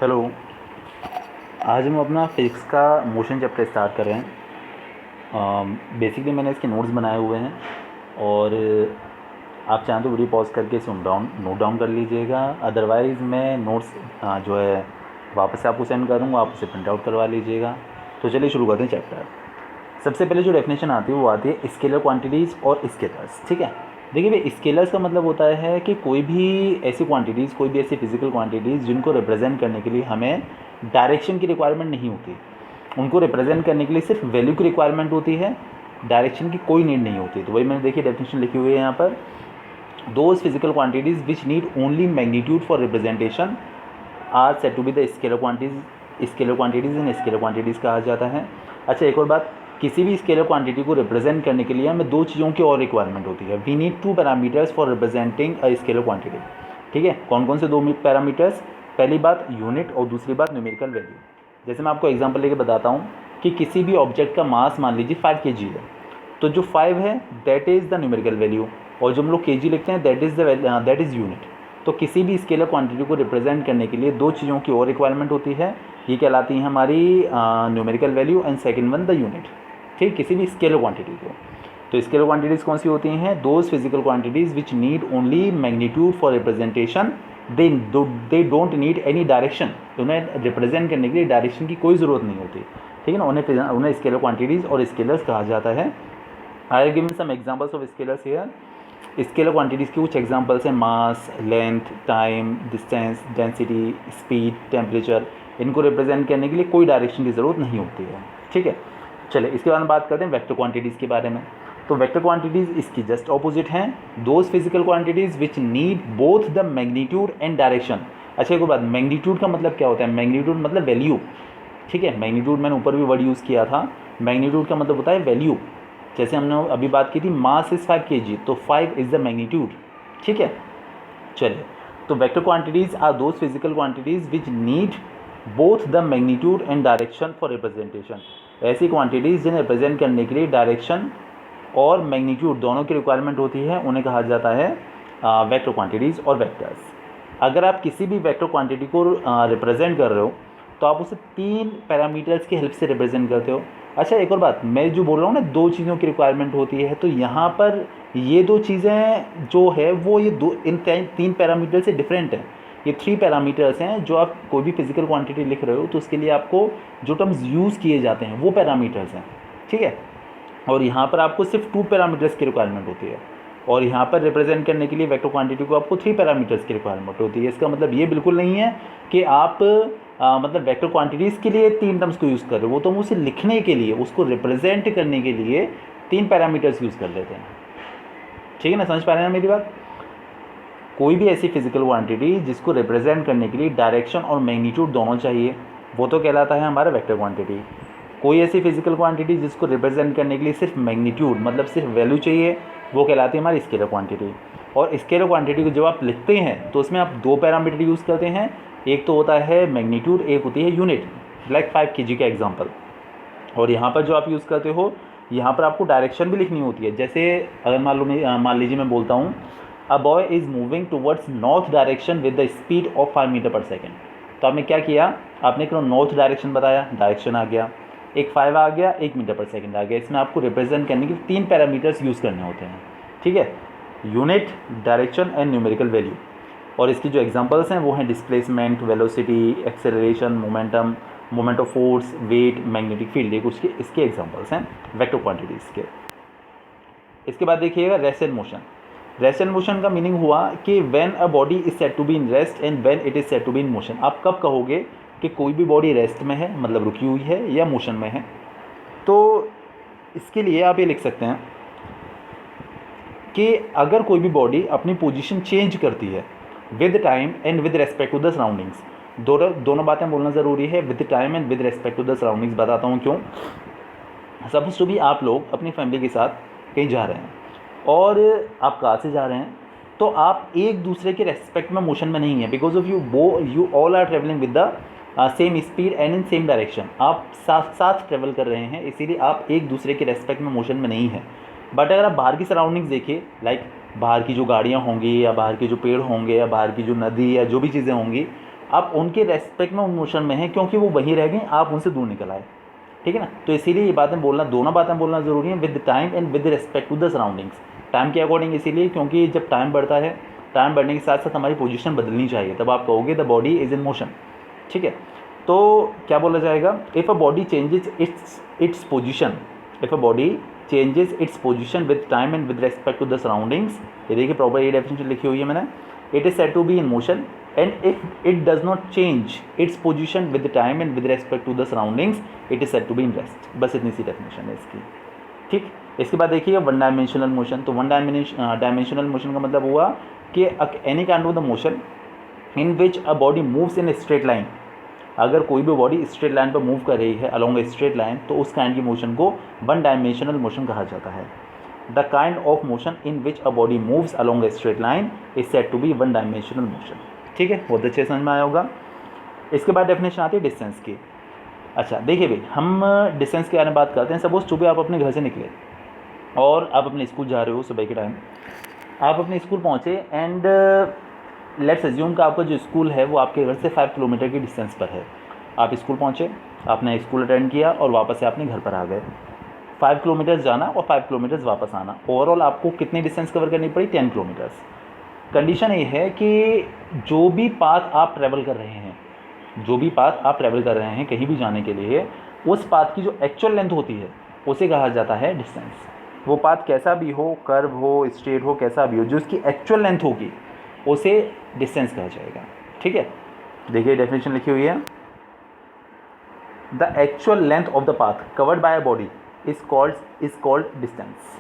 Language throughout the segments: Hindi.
हेलो। आज हम अपना फिजिक्स का मोशन चैप्टर स्टार्ट कर रहे हैं। बेसिकली मैंने इसके नोट्स बनाए हुए हैं और आप चाहें तो वीडियो पॉज करके इसे नोट डाउन कर लीजिएगा। अदरवाइज़ मैं नोट्स जो है वापस से आपको सेंड करूँगा, आप उसे प्रिंट आउट करवा लीजिएगा। तो चलिए शुरू करते हैं चैप्टर। सबसे पहले जो डेफिनेशन आती है वो आती है स्केलर क्वांटिटीज़ और स्केलर्स। ठीक है, देखिए भाई, स्केलर्स का मतलब होता है कि कोई भी ऐसी क्वांटिटीज़, कोई भी ऐसी फिजिकल क्वांटिटीज़ जिनको रिप्रेजेंट करने के लिए हमें डायरेक्शन की रिक्वायरमेंट नहीं होती। उनको रिप्रेजेंट करने के लिए सिर्फ वैल्यू की रिक्वायरमेंट होती है, डायरेक्शन की कोई नीड नहीं होती। तो वही मैंने देखिए डेफिनेशन लिखी हुई है यहाँ पर। Those physical quantities which need only magnitude for representation are said to be the scalar quantities. Scalar quantities इन स्केलर क्वांटिटीज़ कहा जाता है। अच्छा, एक और बात, किसी भी स्केलर क्वांटिटी को रिप्रेजेंट करने के लिए हमें दो चीज़ों की और रिक्वायरमेंट होती है। We need two parameters for representing a scalar quantity. ठीक है, कौन कौन से दो पैरामीटर्स? पहली बात यूनिट और दूसरी बात न्यूमेरिकल वैल्यू। जैसे मैं आपको एग्जांपल लेके बताता हूँ कि किसी भी ऑब्जेक्ट का मास मान लीजिए 5 kg है, तो जो 5 है that is the numerical value, और जो हम लोग kg लिखते हैं दैट इज़ यूनिट। तो किसी भी स्केलर क्वांटिटी को रिप्रेजेंट करने के लिए दो चीज़ों की और रिक्वायरमेंट होती है। ये कहलाती है हमारी numerical value and second one the unit. ठीक, किसी भी स्केलर क्वांटिटी को। तो स्केलर क्वांटिटीज़ कौन सी होती हैं? Those physical quantities which need only magnitude for representation, they don't need any direction. उन्हें रिप्रेजेंट करने के लिए डायरेक्शन की कोई ज़रूरत नहीं होती। ठीक है ना, उन्हें स्केलर क्वांटिटीज़ और स्केलर्स कहा जाता है। I will give some examples of scalars here. Scalar quantities की कुछ एग्जांपल्स हैं: mass, length, time, distance, density, speed, temperature. इनको रिप्रेजेंट करने के लिए कोई डायरेक्शन की ज़रूरत नहीं होती है। ठीक है, चलिए इसके बाद में बात करते हैं वेक्टर क्वांटिटीज़ के बारे में। तो वेक्टर क्वांटिटीज़ इसकी जस्ट ऑपोजिट हैं। Those physical quantities which need both the magnitude and direction. अच्छा, एक बात, मैग्नीट्यूड का मतलब क्या होता है? मैग्नीट्यूड मतलब वैल्यू। ठीक है, मैग्नीट्यूड मैंने ऊपर भी वर्ड यूज़ किया था। मैग्नीट्यूड का मतलब होता है वैल्यू। जैसे हमने अभी बात की थी मास इज़ 5 kg, तो 5 इज़ द मैग्नीट्यूड। ठीक है, चलिए, तो vector quantities are those physical quantities which need both the magnitude and direction for representation. ऐसी क्वांटिटीज़ जिन्हें रिप्रेजेंट करने के लिए डायरेक्शन और मैग्नीट्यूड दोनों की रिक्वायरमेंट होती है, उन्हें कहा जाता है वेक्टर क्वांटिटीज़ और वेक्टर्स। अगर आप किसी भी वेक्टर क्वांटिटी को रिप्रेजेंट कर रहे हो तो आप उसे 3 पैरामीटर्स की हेल्प से रिप्रेजेंट करते हो। अच्छा, एक और बात, मैं जो बोल रहा हूँ ना, दो चीज़ों की रिक्वायरमेंट होती है, तो यहाँ पर ये दो चीज़ें जो है वो ये इन 3 पैरामीटर से डिफरेंट है। ये 3 पैरामीटर्स हैं। जो आप कोई भी फिजिकल क्वांटिटी लिख रहे हो तो उसके लिए आपको जो टर्म्स यूज़ किए जाते हैं वो पैरामीटर्स हैं। ठीक है, और यहाँ पर आपको सिर्फ 2 पैरामीटर्स की रिक्वायरमेंट होती है, और यहाँ पर रिप्रेजेंट करने के लिए वेक्टर क्वांटिटी को आपको 3 पैरामीटर्स की रिक्वायरमेंट होती है। इसका मतलब ये बिल्कुल नहीं है कि आप मतलब वेक्टर क्वांटिटीज़ के लिए 3 टर्म्स को यूज़ कर रहे हो। वो तो हम उसे लिखने के लिए, उसको रिप्रेजेंट करने के लिए 3 पैरामीटर्स यूज़ कर लेते हैं। ठीक है ना, समझ पा रहे हैं मेरी बात? कोई भी ऐसी फिजिकल क्वांटिटी जिसको रिप्रेजेंट करने के लिए डायरेक्शन और मैग्नीट्यूड दोनों चाहिए, वो तो कहलाता है हमारा वेक्टर क्वांटिटी। कोई ऐसी फिजिकल क्वांटिटी जिसको रिप्रेजेंट करने के लिए सिर्फ मैग्नीट्यूड मतलब सिर्फ वैल्यू चाहिए, वो कहलाती है हमारी स्केलर क्वांटिटी। और स्केलर क्वांटिटी को जब आप लिखते हैं तो उसमें आप 2 पैरामीटर यूज़ करते हैं। एक तो होता है मैग्नीट्यूड, एक होती है यूनिट, लाइक 5 kg का एग्जांपल। और यहाँ पर जो आप यूज़ करते हो, यहाँ पर आपको डायरेक्शन भी लिखनी होती है। जैसे अगर मान लीजिए मैं बोलता हूँ a boy is moving towards north direction with the speed of 5 metre per second. तो आपने क्या किया? आपने एक नॉर्थ डायरेक्शन बताया, डायरेक्शन आ गया, एक 5 आ गया, 1 मीटर पर सेकेंड आ गया। इसमें आपको रिप्रेजेंट करने के 3 पैरामीटर्स यूज़ करने होते हैं। ठीक है, unit, direction and numerical value. और इसकी जो एग्जांपल्स हैं वो हैं displacement, velocity, acceleration, momentum, moment of force, weight, magnetic field. ये कुछ इसके एग्जांपल्स हैं वेक्टर क्वांटिटीज़ के। इसके बाद देखिएगा rest and motion. Rest and motion का मीनिंग हुआ कि when a body is said to be in rest and when it is said to be in motion. आप कब कहोगे कि कोई भी बॉडी रेस्ट में है, मतलब रुकी हुई है, या मोशन में है? तो इसके लिए आप ये लिख सकते हैं कि अगर कोई भी बॉडी अपनी पोजीशन चेंज करती है with time and with respect to the surroundings. दोनों बातें बोलना ज़रूरी है, with time and with respect to the surroundings. बताता हूँ क्यों। सपोज टू भी आप लोग अपनी फैमिली के साथ कहीं जा रहे हैं और आप कार से जा रहे हैं, तो आप एक दूसरे के रेस्पेक्ट में मोशन में नहीं है, because of you all are travelling with the same speed and in same direction. आप साथ साथ ट्रेवल कर रहे हैं, इसीलिए आप एक दूसरे के रेस्पेक्ट में मोशन में नहीं है। बट अगर आप बाहर की सराउंडिंग्स देखिए, लाइक बाहर की जो गाड़ियाँ होंगी, या बाहर के जो पेड़ होंगे, या बाहर की जो नदी, या जो भी चीज़ें होंगी, आप उनके रेस्पेक्ट में उन मोशन में हैं क्योंकि वो वहीं रह गए, आप उनसे दूर निकल आए, ठीक है ना। तो इसीलिए ये बातें बोलना, दोनों बातें बोलना ज़रूरी है, with time and with respect to the surroundings. Time के अकॉर्डिंग इसीलिए क्योंकि जब टाइम बढ़ता है, टाइम बढ़ने के साथ साथ हमारी पोजीशन बदलनी चाहिए, तब आप कहोगे the body is in motion, ठीक है। तो क्या बोला जाएगा, if a body changes its position, if a body changes its position with time and with respect to the surroundings, ये देखिए प्रॉपर ये डेफिनेशन लिखी हुई है मैंने, it is said to be in motion, and if it does not change its position with the time and with respect to the surroundings, it is said to be in rest। बस इतनी सी डेफिनेशन है इसकी, ठीक। इसके बाद देखिए वन डायमेंशनल मोशन। तो वन डायमेंशनल मोशन का मतलब हुआ कि any kind of the motion in which a body moves in straight line, अगर कोई भी बॉडी स्ट्रेट लाइन पर मूव कर रही है अलोंग ए स्ट्रेट लाइन, तो उस काइंड की मोशन को वन डायमेंशनल मोशन कहा जाता है। The kind of motion in which a body moves along a straight line is said to be one dimensional motion, ठीक है। बहुत अच्छे समझ में आया होगा। इसके बाद डेफिनेशन आती है डिस्टेंस की। अच्छा देखिए भाई, हम डिस्टेंस के बारे में बात करते हैं। सपोज सुबह आप अपने घर से निकले और आप अपने स्कूल जा रहे हो, सुबह के टाइम आप अपने स्कूल पहुँचे एंड लेट्स अज्यूम का आपका जो स्कूल है वो आपके घर से 5 किलोमीटर की डिस्टेंस पर है। आप स्कूल पहुँचे, आपने स्कूल अटेंड किया और वापस से अपने घर पर आ गए। 5 किलोमीटर्स जाना और 5 किलोमीटर्स वापस आना, ओवरऑल आपको कितनी डिस्टेंस कवर करनी पड़ी, 10 किलोमीटर्स। कंडीशन ये है कि जो भी पाथ आप ट्रैवल कर रहे हैं, जो भी पाथ आप ट्रैवल कर रहे हैं कहीं भी जाने के लिए, उस पाथ की जो एक्चुअल लेंथ होती है उसे कहा जाता है डिस्टेंस। वो पाथ कैसा भी हो, कर्व हो, स्ट्रेट हो, कैसा भी हो, जो उसकी एक्चुअल लेंथ होगी उसे डिस्टेंस कहा जाएगा, ठीक है। देखिए डेफिनेशन लिखी हुई है, the actual length of the path covered by a body is called distance,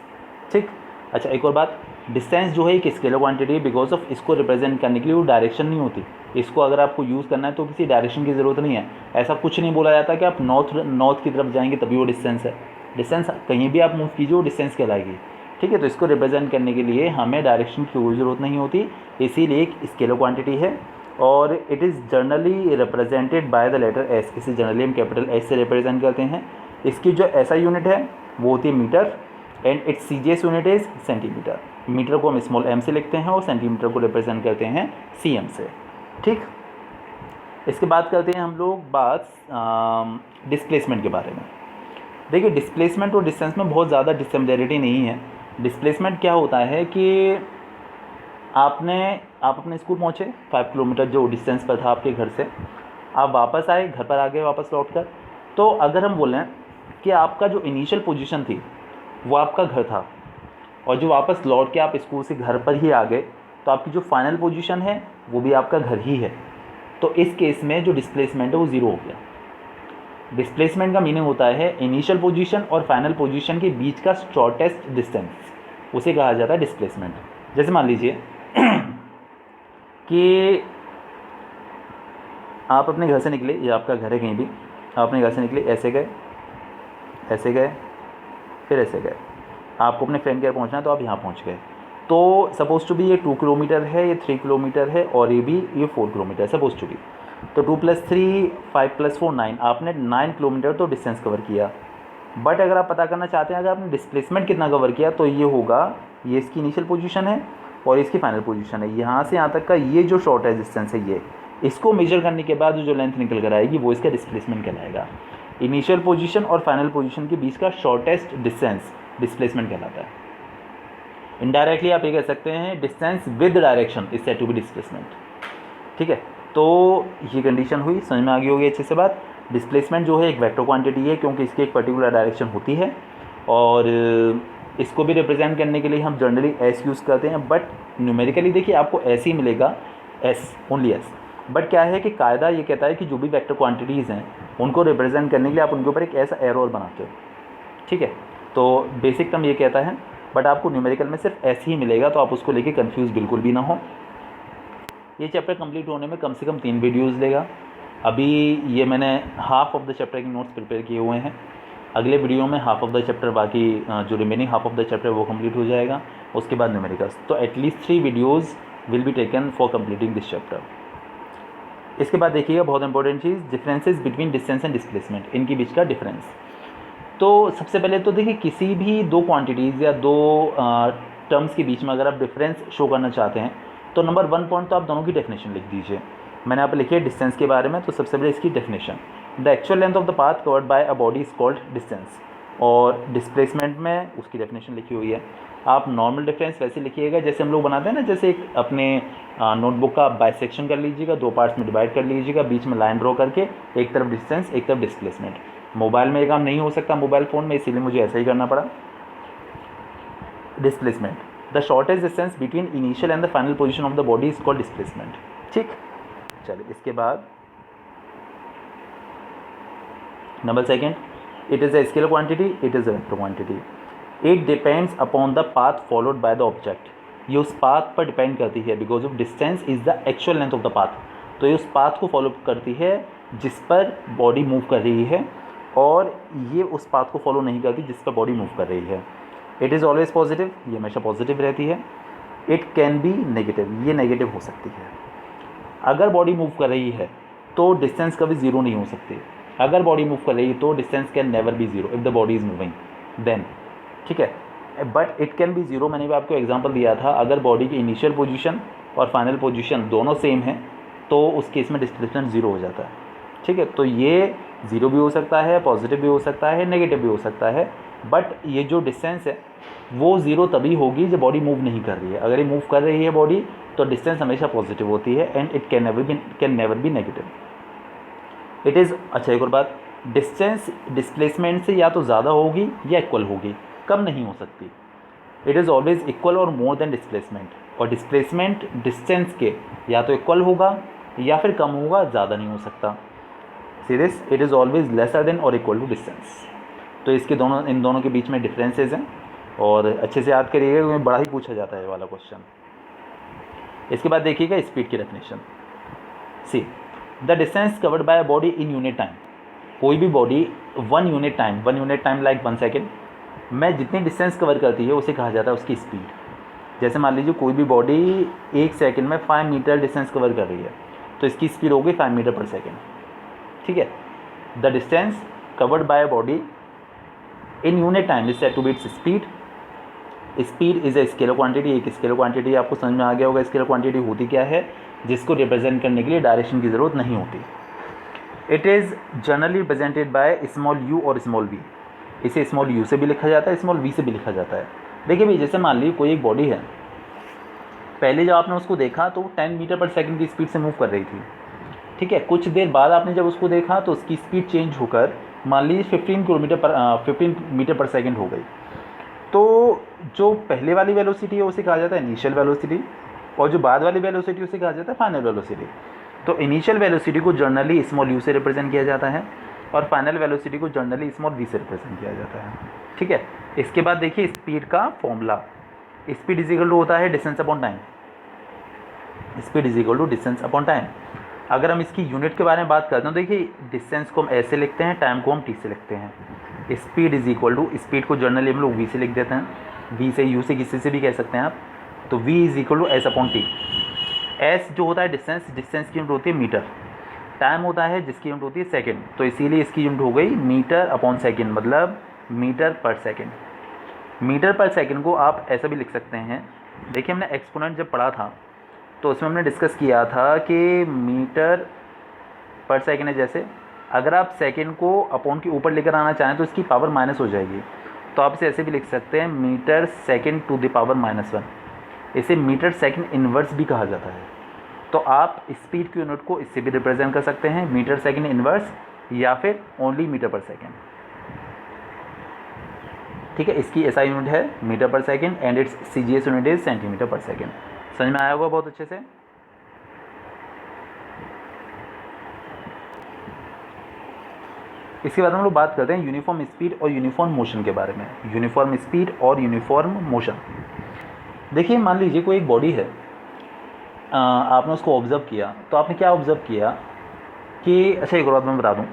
ठीक। अच्छा एक और बात, डिस्टेंस जो है एक स्केलर क्वांटिटी है, बिकॉज ऑफ इसको रिप्रेजेंट करने के लिए वो डायरेक्शन नहीं होती। इसको अगर आपको यूज़ करना है तो किसी डायरेक्शन की ज़रूरत नहीं है। ऐसा कुछ नहीं बोला जाता कि आप नॉर्थ की तरफ जाएंगे तभी वो डिस्टेंस है। डिस्टेंस कहीं भी आप मूव कीजिए वो डिस्टेंस कहलाएगी, ठीक है। तो इसको रिप्रेजेंट करने के लिए हमें डायरेक्शन की कोई ज़रूरत नहीं होती, इसीलिए एक स्केलर क्वांटिटी है। और it is generally represented by the letter S, इसे जनरली हम कैपिटल एस से रिप्रेजेंट करते हैं। इसकी जो एसआई यूनिट है वो होती है metre and its CGS unit is centimetre. Metre को हम स्मॉल एम से लिखते हैं और सेंटीमीटर को रिप्रेजेंट करते हैं सीएम से, ठीक। इसके बाद करते हैं हम लोग बात डिस्प्लेसमेंट के बारे में। देखिए डिस्प्लेसमेंट और डिस्टेंस में बहुत ज़्यादा डिसिमिलरिटी नहीं है। डिस्प्लेसमेंट क्या होता है कि आप अपने स्कूल पहुँचे, 5 किलोमीटर जो डिस्टेंस पर था आपके घर से, आप वापस आए, घर पर आ गए वापस लौट कर। तो अगर हम बोलें कि आपका जो इनिशियल पोजीशन थी वो आपका घर था और जो वापस लौट के आप स्कूल से घर पर ही आ गए, तो आपकी जो फाइनल पोजीशन है वो भी आपका घर ही है। तो इस केस में जो डिस्प्लेसमेंट है वो ज़ीरो हो गया। डिस्प्लेसमेंट का मीनिंग होता है इनिशियल पोजीशन और फाइनल पोजीशन के बीच का शॉर्टेस्ट डिस्टेंस, उसे कहा जाता है डिस्प्लेसमेंट। जैसे मान लीजिए कि आप अपने घर से निकले, या आपका घर है कहीं भी, आप अपने घर से निकले, ऐसे गए, ऐसे गए, फिर ऐसे गए, आपको अपने फ्रेंड के घर पहुंचना है तो आप यहाँ पहुंच गए। तो सपोज टू बी ये 2 किलोमीटर है, ये 3 किलोमीटर है और ये 4 किलोमीटर है सपोज टू बी। तो 2 + 3 5 + 4 9, आपने 9 किलोमीटर तो डिस्टेंस कवर किया। बट अगर आप पता करना चाहते हैं अगर आपने डिस्प्लेसमेंट कितना कवर किया, तो ये होगा, ये इसकी इनिशियल पोजीशन है और इसकी फाइनल पोजीशन है, यहाँ से यहाँ तक का ये जो शॉर्टेस्ट डिस्टेंस है ये, इसको मेजर करने के बाद जो लेंथ निकल कर आएगी वो इसका डिस्प्लेसमेंट कहलाएगा। इनिशियल पोजीशन और फाइनल पोजीशन के बीच का शॉर्टेस्ट डिस्टेंस डिस्प्लेसमेंट कहलाता है। इनडायरेक्टली आप ये कह सकते हैं distance with direction is said to be displacement, ठीक है। तो ये कंडीशन हुई, समझ में आ गई होगी अच्छे से बात। डिस्प्लेसमेंट जो है एक वेक्टर क्वांटिटी है क्योंकि इसकी एक पर्टिकुलर डायरेक्शन होती है और इसको भी रिप्रेजेंट करने के लिए हम जनरली एस यूज़ करते हैं। बट न्यूमेरिकली देखिए आपको एस ही मिलेगा, एस, ओनली एस। बट क्या है कि कायदा ये कहता है कि जो भी वेक्टर क्वांटिटीज़ हैं उनको रिप्रेजेंट करने के लिए आप उनके ऊपर एक ऐसा एरो बनाते हो, ठीक है। तो बेसिक टर्म ये कहता है, बट आपको न्यूमेरिकल में सिर्फ एस ही मिलेगा, तो आप उसको लेके कंफ्यूज बिल्कुल भी ना हो। ये चैप्टर कंप्लीट होने में कम से कम 3 वीडियोज़ लेगा। अभी ये मैंने हाफ ऑफ द चैप्टर के नोट्स प्रिपेयर किए हुए हैं। अगले वीडियो में हाफ ऑफ द चैप्टर, बाकी जो remaining half of the chapter वो कंप्लीट हो जाएगा, उसके बाद न्यूमेरिकल्स। तो at least 3 videos will be taken for completing this chapter. इसके बाद देखिएगा बहुत important cheese, differences between distance and displacement, इनके बीच का डिफरेंस। तो सबसे पहले तो देखिए किसी भी 2 क्वांटिटीज़ या 2 टर्म्स के बीच में अगर आप डिफरेंस शो करना चाहते हैं तो नंबर 1 पॉइंट तो आप दोनों की डेफिनेशन लिख दीजिए। मैंने यहाँ पर लिखी है डिस्टेंस के बारे में, तो सबसे पहले इसकी definition, the actual length of the path covered by a body is called distance, और डिस्प्लेसमेंट में उसकी डेफिनेशन लिखी हुई है। आप नॉर्मल डिफरेंस वैसे लिखिएगा जैसे हम लोग बनाते हैं ना, जैसे एक अपने नोटबुक का बाइसेक्शन कर लीजिएगा, 2 पार्ट्स में डिवाइड कर लीजिएगा, बीच में लाइन ड्रॉ करके एक तरफ डिस्टेंस एक तरफ डिस्प्लेसमेंट। मोबाइल में ये काम नहीं हो सकता, मोबाइल फ़ोन में, इसीलिए मुझे ऐसा ही करना पड़ा। Displacement, the shortest distance between initial and the final position of the body is called displacement. ठीक, चलिए इसके बाद number second, it is a scalar quantity, it is a vector quantity, it depends upon the path followed by the object। ये उस पाथ पर डिपेंड करती है, because of distance is the actual length of the path, तो ये उस पाथ को फॉलो करती है जिस पर बॉडी मूव कर रही है, और ये उस पाथ को फॉलो नहीं करती जिस पर बॉडी मूव कर रही है। इट इज़ ऑलवेज पॉजिटिव, ये हमेशा पॉजिटिव रहती है। इट कैन बी नेगेटिव, ये नेगेटिव हो सकती है। अगर बॉडी मूव कर रही है तो डिस्टेंस कभी ज़ीरो नहीं हो सकती। अगर बॉडी मूव कर रही है तो distance can never be zero if the body is moving then, ठीक है, but it can be zero. मैंने भी आपको एग्जांपल दिया था, अगर बॉडी की इनिशियल पोजीशन और फाइनल पोजीशन दोनों सेम है तो उस केस में डिस्प्लेसमेंट ज़ीरो हो जाता है। ठीक है, तो ये ज़ीरो भी हो सकता है, पॉजिटिव भी हो सकता है, नेगेटिव भी हो सकता है, बट ये जो डिस्टेंस है वो ज़ीरो तभी होगी जब बॉडी मूव नहीं कर रही है। अगर ये मूव कर रही है बॉडी तो डिस्टेंस हमेशा पॉजिटिव होती है, and it can never B negative. It is, अच्छा एक और बात, डिस्टेंस डिस्प्लेसमेंट से या तो ज़्यादा होगी या इक्वल होगी, कम नहीं हो सकती। इट इज़ ऑलवेज इक्वल और मोर देन डिस्प्लेसमेंट, और डिस्प्लेसमेंट डिस्टेंस के या तो इक्वल होगा या फिर कम होगा, ज़्यादा नहीं हो सकता। See this, it is always lesser than और इक्वल टू डिस्टेंस। तो इसके दोनों, इन दोनों के बीच में डिफरेंसेस हैं, और अच्छे से याद करिएगा क्योंकि बड़ा ही पूछा जाता है ये वाला क्वेश्चन। इसके बाद देखिएगा स्पीड की definition. See, the distance covered by a body in unit time, कोई भी बॉडी 1 यूनिट टाइम लाइक 1 सेकेंड में जितनी डिस्टेंस कवर करती है उसे कहा जाता है उसकी स्पीड। जैसे मान लीजिए कोई भी बॉडी 1 सेकेंड में 5 मीटर डिस्टेंस कवर कर रही है तो इसकी स्पीड होगी 5 मीटर पर सेकेंड। ठीक है, the distance covered by a body in unit time is said to be its speed. Speed is a scalar quantity, एक स्केलर क्वांटिटी, आपको समझ में आ गया होगा स्केलर क्वांटिटी होती क्या है, जिसको रिप्रेजेंट करने के लिए डायरेक्शन की ज़रूरत नहीं होती। It is generally represented by small you और स्मॉल वी। इसे स्मॉल यू से भी लिखा जाता है, स्मॉल वी से भी लिखा जाता है। देखिए भाई, जैसे मान लीजिए कोई एक बॉडी है, पहले जब आपने उसको देखा तो 10 मीटर पर सेकंड की स्पीड से मूव कर रही थी। ठीक है, कुछ देर बाद आपने जब उसको देखा तो उसकी स्पीड चेंज होकर मान लीजिए 15 मीटर पर सेकंड हो गई। तो जो पहले वाली वेलोसिटी है उसे कहा जाता है इनिशियल वेलोसिटी, और जो बाद वाली वेलोसिटी उसे कहा जाता है फाइनल वेलोसिटी। तो इनिशियल वेलोसिटी को जनरली स्मॉल यू से रिप्रेजेंट किया जाता है, और फाइनल वेलोसिटी को जनरली स्मॉल वी से रिप्रेजेंट किया जाता है। ठीक है, इसके बाद देखिए स्पीड का formula. Speed is equal to होता है distance upon time. Speed is equal to distance upon time. अगर हम इसकी यूनिट के बारे में बात करते हैं तो देखिए डिस्टेंस को हम ऐसे लिखते हैं, टाइम को हम टी से लिखते हैं। Speed is equal to, speed को जनरली हम लोग वी से लिख देते हैं, वी से यू से किसी से भी कह सकते हैं आप। तो v is equal to S upon T. S जो होता है डिस्टेंस, डिस्टेंस की यूनिट होती है मीटर। टाइम होता है जिसकी यूनिट होती है सेकंड, तो इसीलिए इसकी यूनिट हो गई मीटर अपॉन सेकंड, मतलब metre per second. Metre per second को आप ऐसा भी लिख सकते हैं। देखिए हमने एक्सपोनेंट जब पढ़ा था तो उसमें हमने डिस्कस किया था कि मीटर पर सेकंड है, जैसे अगर आप सेकंड को अपॉन के ऊपर लेकर आना चाहें तो इसकी पावर माइनस हो जाएगी, तो आप इसे ऐसे भी लिख सकते हैं metre second to the power -1। इसे मीटर सेकंड इन्वर्स भी कहा जाता है। तो आप स्पीड की यूनिट को इससे भी रिप्रेजेंट कर सकते हैं, मीटर सेकंड इन्वर्स या फिर ओनली मीटर पर सेकंड। ठीक है, इसकी एसआई यूनिट है metre per second and its CGS unit is centimetre पर सेकंड। समझ में आया होगा बहुत अच्छे से। इसके बाद हम लोग बात करते हैं यूनिफॉर्म स्पीड और यूनिफॉर्म मोशन के बारे में। यूनिफॉर्म स्पीड और यूनिफॉर्म मोशन। देखिए मान लीजिए कोई एक बॉडी है, आपने उसको ऑब्ज़र्व किया, तो आपने क्या ऑब्ज़र्व किया कि, अच्छा एक और बात मैं बता दूँ,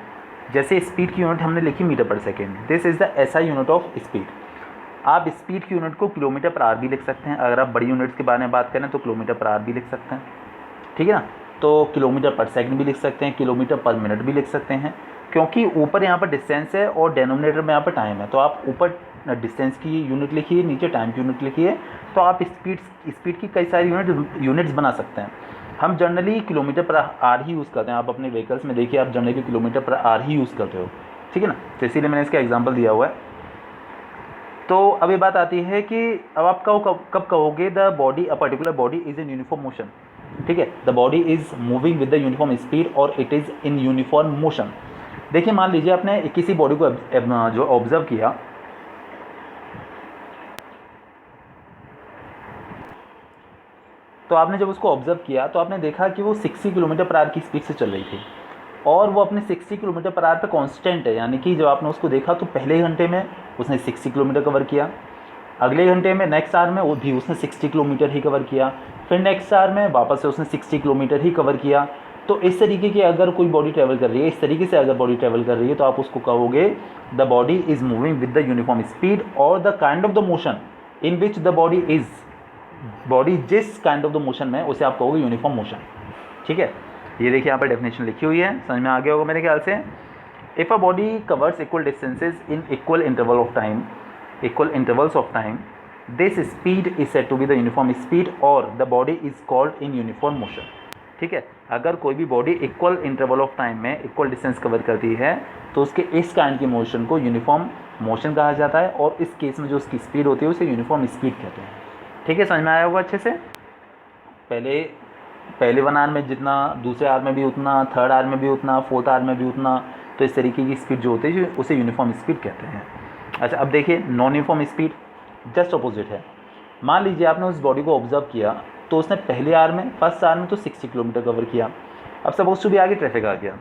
जैसे स्पीड की यूनिट हमने लिखी metre per second, this is the SI unit of speed. आप स्पीड की यूनिट को किलोमीटर पर आवर भी लिख सकते हैं। अगर आप बड़ी यूनिट्स के बारे में बात करें तो किलोमीटर पर आवर भी लिख सकते हैं। ठीक है ना, तो किलोमीटर पर सेकंड भी लिख सकते हैं, किलोमीटर पर मिनट भी लिख सकते हैं, क्योंकि ऊपर यहाँ पर डिस्टेंस है और डेनोमिनेटर में यहाँ पर टाइम है। तो आप ऊपर डिस्टेंस की यूनिट लिखिए, नीचे टाइम की यूनिट लिखिए, तो आप स्पीड की कई सारी यूनिट्स बना सकते हैं। हम जनरली किलोमीटर पर आर ही यूज़ करते हैं। आप अपने व्हीकल्स में देखिए, आप जनरली किलोमीटर पर आर ही यूज़ करते हो, ठीक है ना। तो इसीलिए मैंने इसका एग्जांपल दिया हुआ है। तो अब ये बात आती है कि अब आप कब कहोगे the body, a particular body is in uniform motion, ठीक है। The body is moving with the uniform speed और it is in uniform motion. देखिए, मान लीजिए आपने किसी बॉडी को जो ऑब्जर्व किया, तो आपने जब उसको ऑब्जर्व किया तो आपने देखा कि वो 60 किलोमीटर पर आवर की स्पीड से चल रही थी और वो अपने 60 किलोमीटर पर आवर पे कांस्टेंट है। यानी कि जब आपने उसको देखा तो पहले घंटे में उसने 60 किलोमीटर कवर किया, अगले घंटे में नेक्स्ट आवर में वो भी उसने 60 किलोमीटर ही कवर किया, फिर नेक्स्ट आवर में वापस से उसने 60 किलोमीटर ही कवर किया। तो इस तरीके की अगर कोई बॉडी ट्रैवल कर रही है, इस तरीके से अगर बॉडी ट्रैवल कर रही है, तो आप उसको कहोगे the body is moving with the uniform speed और the kind of the motion in which the body is, body जिस काइंड ऑफ द मोशन में उसे आप कहोगे यूनिफॉर्म मोशन, ठीक है। ये देखिए यहाँ पर डेफिनेशन लिखी हुई है, समझ में आ गया होगा मेरे ख्याल से। If a body covers equal distances in equal interval of time, equal intervals of time, this speed is said to be the uniform speed और the body is called in uniform motion, ठीक है। अगर कोई भी body equal interval of time में इक्वल डिस्टेंस कवर करती है तो उसके इस काइंड की मोशन को यूनिफॉर्म मोशन कहा जाता है और इस केस में जो उसकी स्पीड होती है उसे यूनिफॉर्म स्पीड कहते हैं, ठीक है। समझ में आया होगा अच्छे से। पहले 1 आवर में जितना, दूसरे आवर में भी उतना, थर्ड आवर में भी उतना, फोर्थ आवर में भी उतना, तो इस तरीके की स्पीड जो होती है उसे यूनिफॉर्म स्पीड कहते हैं। अच्छा, अब देखिए non uniform speed just opposite है। मान लीजिए आपने उस बॉडी को ऑब्जर्व किया तो उसने पहले आवर में, फर्स्ट आवर में तो 60 किलोमीटर कवर किया। अब सपोज टू भी आगे ट्रैफिक आ गया,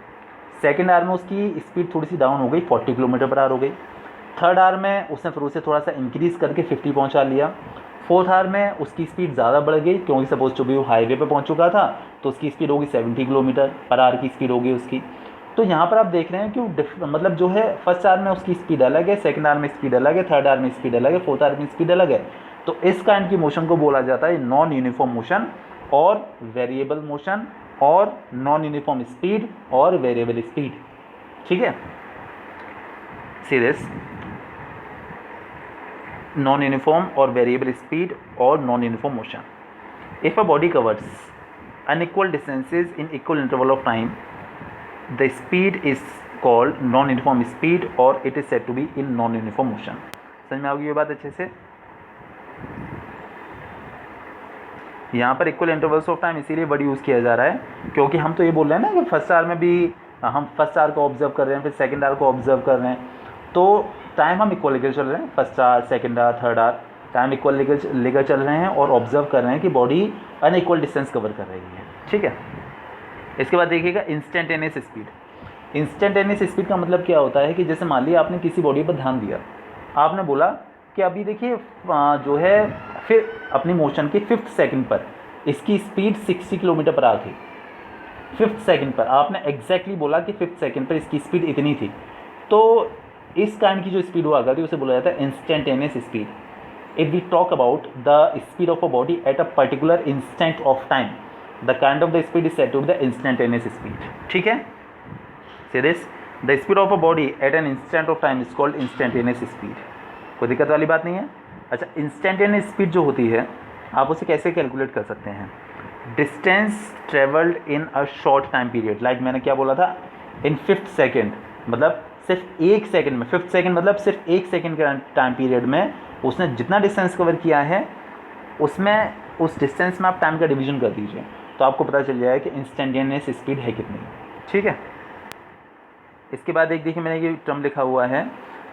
सेकेंड आवर में उसकी स्पीड थोड़ी सी डाउन हो गई, 40 किलोमीटर पर आवर हो गई। थर्ड आवर में उसने फिर उसे थोड़ा सा इंक्रीज़ करके 50 पहुँचा लिया। फोर्थ आवर में उसकी स्पीड ज़्यादा बढ़ गई क्योंकि सपोज टू भी वो हाईवे पे पहुंच चुका था, तो उसकी स्पीड होगी 70 किलोमीटर पर आवर की स्पीड होगी उसकी। तो यहाँ पर आप देख रहे हैं कि मतलब जो है फर्स्ट आवर में उसकी स्पीड अलग है, सेकंड आवर में स्पीड अलग है, थर्ड आवर में स्पीड अलग है, फोर्थ आवर में स्पीड अलग है। तो इस काइंड की मोशन को बोला जाता है नॉन यूनिफॉर्म मोशन और वेरिएबल मोशन और नॉन यूनिफॉर्म स्पीड और वेरिएबल स्पीड, ठीक है। See this non-uniform or variable speed or non-uniform motion. If a body covers unequal distances in equal interval of time, the speed is called non-uniform speed or it is said to be in non-uniform motion. समझ में आ गई ये बात अच्छे से। यहाँ पर इक्वल इंटरवल्स ऑफ टाइम इसीलिए वर्ड यूज़ किया जा रहा है क्योंकि हम तो ये बोल रहे हैं ना कि फर्स्ट आवर में भी हम फर्स्ट आवर को ऑब्जर्व कर रहे हैं, फिर सेकंड आवर को ऑब्जर्व कर रहे हैं, तो टाइम हम इक्वल लेकर चल रहे हैं, first hour, second hour, third hour, time equal लेकर चल रहे हैं और ऑब्जर्व कर रहे हैं कि बॉडी अनइक्वल डिस्टेंस कवर कर रही है, ठीक है। इसके बाद देखिएगा इंस्टेंटेनियस स्पीड। इंस्टेंटेनियस स्पीड का मतलब क्या होता है कि जैसे मान लिया आपने किसी बॉडी पर ध्यान दिया, आपने बोला कि अभी देखिए जो है फिर अपनी मोशन के 5th सेकंड पर इसकी स्पीड 60 किलोमीटर पर आवर थी। 5th सेकंड पर आपने एग्जैक्टली बोला कि 5th सेकंड पर इसकी स्पीड इतनी थी, तो इस काइंड की जो स्पीड हुआ करती है उसे बोला जाता है instantaneous speed. If we talk about the speed of a body at a particular instant of time, the kind of the speed is said to be the instantaneous speed, ठीक है। See this, the speed of a body at an instant of time is called instantaneous speed. कोई दिक्कत वाली बात नहीं है। अच्छा, इंस्टेंटेनियस स्पीड जो होती है आप उसे कैसे कैलकुलेट कर सकते हैं? Distance travelled in a short time period, like मैंने क्या बोला था, इन 5th सेकेंड, मतलब सिर्फ 1 सेकंड में, 5th सेकंड मतलब सिर्फ 1 सेकंड के टाइम पीरियड में उसने जितना डिस्टेंस कवर किया है उसमें, उस डिस्टेंस में आप टाइम का डिवीजन कर दीजिए तो आपको पता चल जाएगा कि इंस्टेंटेनियस स्पीड है कितनी, ठीक है। इसके बाद एक देखिए मैंने ये टर्म लिखा हुआ है,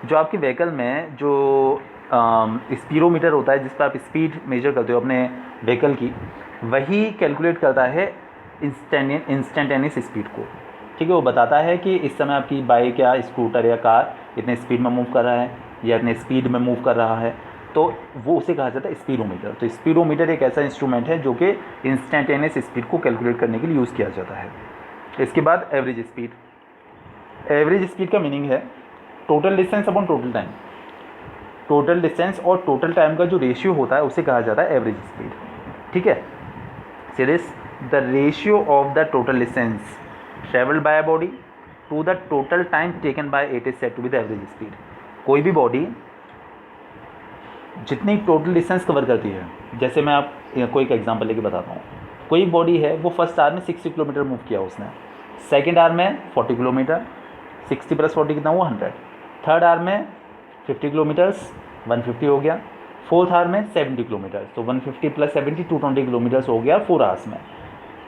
जो आपकी व्हीकल में जो स्पीडोमीटर होता है जिस पर आप स्पीड मेजर करते हो अपने व्हीकल की, वही कैलकुलेट करता है इंस्टेंटेनियस स्पीड को, ठीक है। वो बताता है कि इस समय आपकी बाइक या स्कूटर या कार इतने स्पीड में मूव कर रहा है या इतने स्पीड में मूव कर रहा है, तो वो उसे कहा जाता है स्पीडोमीटर। तो स्पीडोमीटर एक ऐसा इंस्ट्रूमेंट है जो कि इंस्टेंटेनियस स्पीड को कैलकुलेट करने के लिए यूज़ किया जाता है। इसके बाद एवरेज स्पीड। एवरेज स्पीड का मीनिंग है total distance upon total time. Total distance और टोटल टाइम का जो रेशियो होता है उसे कहा जाता है एवरेज स्पीड, ठीक है। See this, the ratio of the total distance travelled by a body to the total time taken by it is said to be the average speed. कोई भी बॉडी जितनी टोटल डिस्टेंस कवर करती है, जैसे मैं आप कोई एक एग्जांपल लेके बताता हूँ, कोई बॉडी है वो फर्स्ट आवर में 60 किलोमीटर मूव किया उसने, सेकेंड आवर में 40 किलोमीटर, 60 + 40 कितना हुआ 100, थर्ड आवर में 50 किलोमीटर्स 150 हो गया, फोर्थ आवर में 70 किलोमीटर, तो 150 + 70 220 किलोमीटर्स हो गया 4 आवर्स में।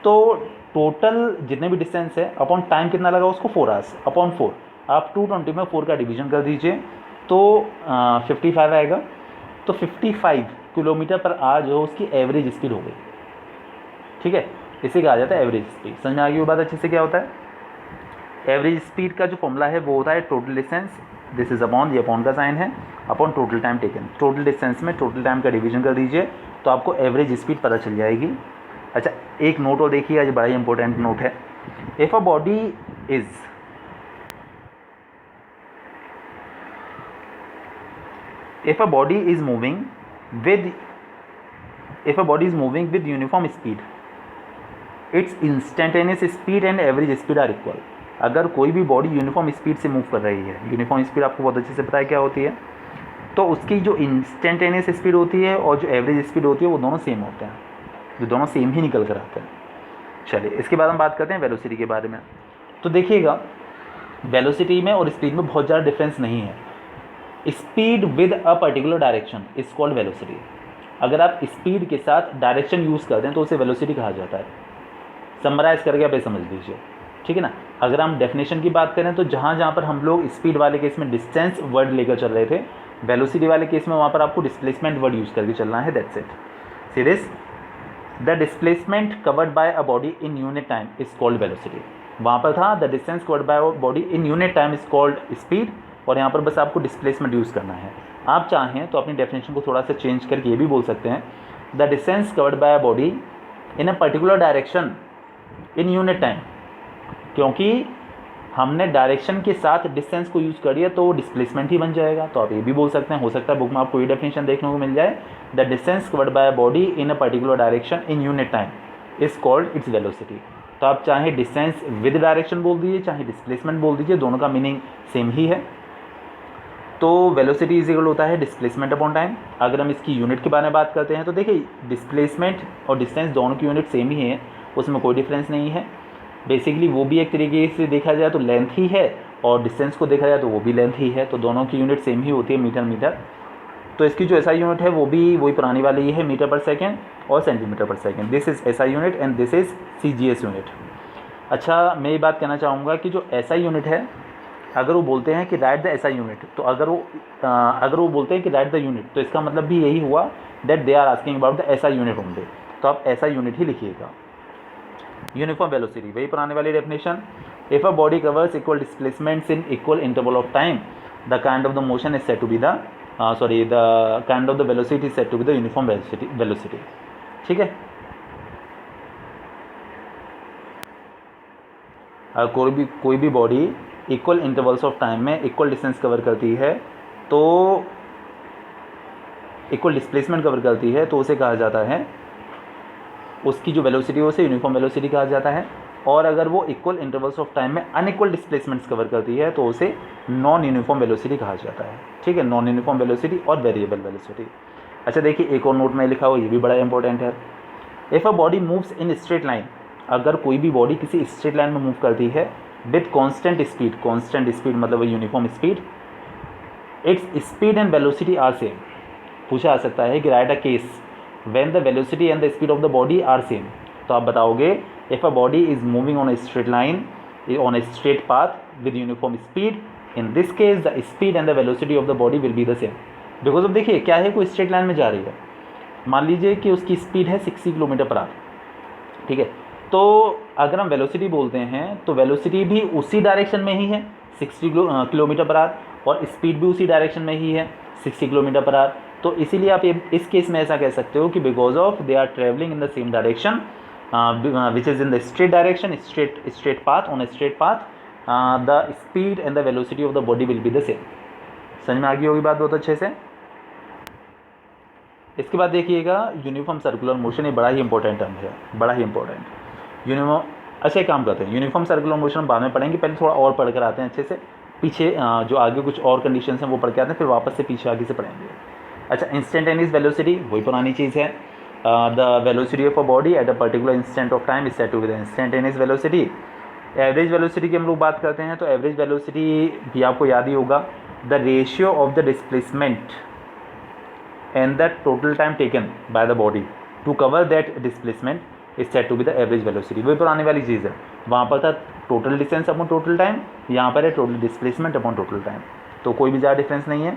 तो टोटल जितने भी डिस्टेंस है अपॉन टाइम कितना लगा उसको 4 आवर्स अपॉन 4, आप 220 में 4 का डिवीजन कर दीजिए तो 55 आएगा। तो 55 किलोमीटर पर आवर जो उसकी एवरेज स्पीड हो गई, ठीक है, इसे कहा जाता है एवरेज स्पीड। समझ में आ गई वो बात अच्छे से? क्या होता है एवरेज स्पीड का जो फॉर्मूला है वो होता है total distance, this is upon, ये अपॉन का साइन है, upon total time taken. Total distance में टोटल टाइम का डिवीजन कर दीजिए तो आपको एवरेज स्पीड पता चल जाएगी। अच्छा, एक नोट और देखिए, आज बड़ा ही इंपॉर्टेंट नोट है। If a body is moving with uniform speed, its instantaneous speed and average speed are equal। अगर कोई भी बॉडी यूनिफॉर्म स्पीड से मूव कर रही है, यूनिफॉर्म स्पीड आपको बहुत अच्छे से पता है क्या होती है, तो उसकी जो इंस्टेंटेनियस स्पीड होती है और जो एवरेज स्पीड होती है वो दोनों सेम होते हैं, जो दोनों सेम ही निकल कर आते हैं। चलिए इसके बाद हम बात करते हैं वेलोसिटी के बारे में। तो देखिएगा वेलोसिटी में और स्पीड में बहुत ज़्यादा डिफरेंस नहीं है। Speed with a particular direction is called velocity. अगर आप स्पीड के साथ डायरेक्शन यूज़ करते हैं तो उसे वेलोसिटी कहा जाता है। समराइज करके आप ये समझ लीजिए, ठीक है ना। अगर हम डेफिनेशन की बात करें तो जहाँ जहाँ पर हम लोग स्पीड वाले केस में डिस्टेंस वर्ड लेकर चल रहे थे, वेलोसिटी वाले केस में वहाँ पर आपको डिस्प्लेसमेंट वर्ड यूज़ करके चलना है, that's it. C this, the displacement covered by a body in unit time is called velocity. वहाँ पर था the distance covered by a body in unit time is called speed, और यहाँ पर बस आपको डिस्प्लेसमेंट यूज़ करना है। आप चाहें तो अपनी डेफिनेशन को थोड़ा सा चेंज करके ये भी बोल सकते हैं, the distance covered by a body in a particular direction in unit time, क्योंकि हमने डायरेक्शन के साथ डिस्टेंस को यूज़ कर दिया तो डिस्प्लेसमेंट ही बन जाएगा। तो आप ये भी बोल सकते हैं, हो सकता है बुक में आपको ये डेफिनेशन देखने को मिल जाए, the distance covered by a body in a particular direction in unit time is called its velocity. तो आप चाहे डिस्टेंस विद डायरेक्शन बोल दीजिए, चाहे डिस्प्लेसमेंट बोल दीजिए, दोनों का मीनिंग सेम ही है। तो वेलोसिटी इज इक्वल होता है डिस्प्लेसमेंट अपॉन टाइम। अगर हम इसकी यूनिट के बारे में बात करते हैं तो देखिए डिस्प्लेसमेंट और डिस्टेंस दोनों की यूनिट सेम ही है, उसमें कोई डिफरेंस नहीं है। बेसिकली वो भी एक तरीके से देखा जाए तो लेंथ ही है, और डिस्टेंस को देखा जाए तो वो भी लेंथ ही है, तो दोनों की यूनिट सेम ही होती है, मीटर। तो इसकी जो एसआई यूनिट है वो भी वही पुरानी वाली ही है, मीटर पर सेकेंड और सेंटीमीटर पर second. This is SI unit and this is CGS unit. अच्छा, मैं ये बात कहना चाहूँगा कि जो एसआई यूनिट है, अगर वो बोलते हैं कि राइट द एसआई यूनिट, तो अगर वो बोलते हैं कि राइट द यूनिट, तो इसका मतलब भी यही हुआ that they are asking about the SI unit only. तो आप एसआई यूनिट ही लिखिएगा। यूनिफॉर्म वेलोसिटी वही पुराने वाली definition, if a body covers equal displacements in equal interval of time the kind of the motion is said to be the the kind of the velocity is said to be the uniform velocity. ठीक है, कोई भी body equal intervals of time में इक्वल डिस्टेंस कवर करती है, तो इक्वल डिस्प्लेसमेंट कवर करती है, तो उसे कहा जाता है, उसकी जो वेलोसिटी है उसे यूनिफॉर्म वेलोसिटी कहा जाता है। और अगर वो इक्वल इंटरवल्स ऑफ टाइम में अनइक्वल डिस्प्लेसमेंट्स कवर करती है तो उसे नॉन यूनिफॉर्म वेलोसिटी कहा जाता है। ठीक है, नॉन यूनिफॉर्म वेलोसिटी और वेरिएबल वेलोसिटी। अच्छा देखिए, एक और नोट में लिखा हो, ये भी बड़ा इंपॉर्टेंट है। If a body moves in straight line, अगर कोई भी बॉडी किसी स्ट्रेट लाइन में मूव करती है विथ कॉन्स्टेंट स्पीड मतलब uniform speed, it's speed and velocity are same. पूछा जा सकता है कि right a case when the velocity and the speed of the body are same। तो आप बताओगे if a body is moving on a straight line on a straight path with uniform speed, in this case the speed and the velocity of the body will be the same। Because अब देखिए क्या है, कोई स्ट्रेट लाइन में जा रही है, मान लीजिए कि उसकी स्पीड है 60 किलोमीटर पर आवर। ठीक है, तो अगर हम वेलोसिटी बोलते हैं तो वेलोसिटी भी उसी डायरेक्शन में ही है 60 किलोमीटर पर आवर, और स्पीड भी उसी डायरेक्शन में ही है 60 किलोमीटर पर आवर। तो इसीलिए आप इस केस में ऐसा कह सकते हो कि because of they are travelling in the same direction which is in the straight direction, straight path, on a straight path, the speed and the velocity of the body will be the same. समझ में आ गई होगी बात बहुत अच्छे से। इसके बाद देखिएगा यूनिफॉर्म सर्कुलर मोशन, ये बड़ा ही इंपॉर्टेंट टर्म है, बड़ा ही इंपॉर्टेंट। यूनिफॉर्म, अच्छा एक काम करते हैं, यूनिफॉर्म सर्कुलर मोशन हम बाद में पढ़ेंगे, पहले थोड़ा और पढ़ कर आते हैं अच्छे से, पीछे जो आगे कुछ और कंडीशन हैं वो पढ़ के आते हैं, फिर वापस से पीछे आगे से पढ़ेंगे। अच्छा, इंस्टेंटेनियस वेलोसिटी वही पुरानी चीज़ है। The velocity of a body at a particular instant of time is said to be the instantaneous velocity. Average velocity की हम लोग बात करते हैं तो एवरेज वेलोसिटी भी आपको याद ही होगा, the ratio of the displacement and the total time taken by the body to cover that displacement is said to be the average velocity. वही पुराने वाली चीज़ है, वहाँ पर था total distance upon total time, यहाँ पर है total displacement upon total time, तो कोई भी ज़्यादा डिफरेंस नहीं है।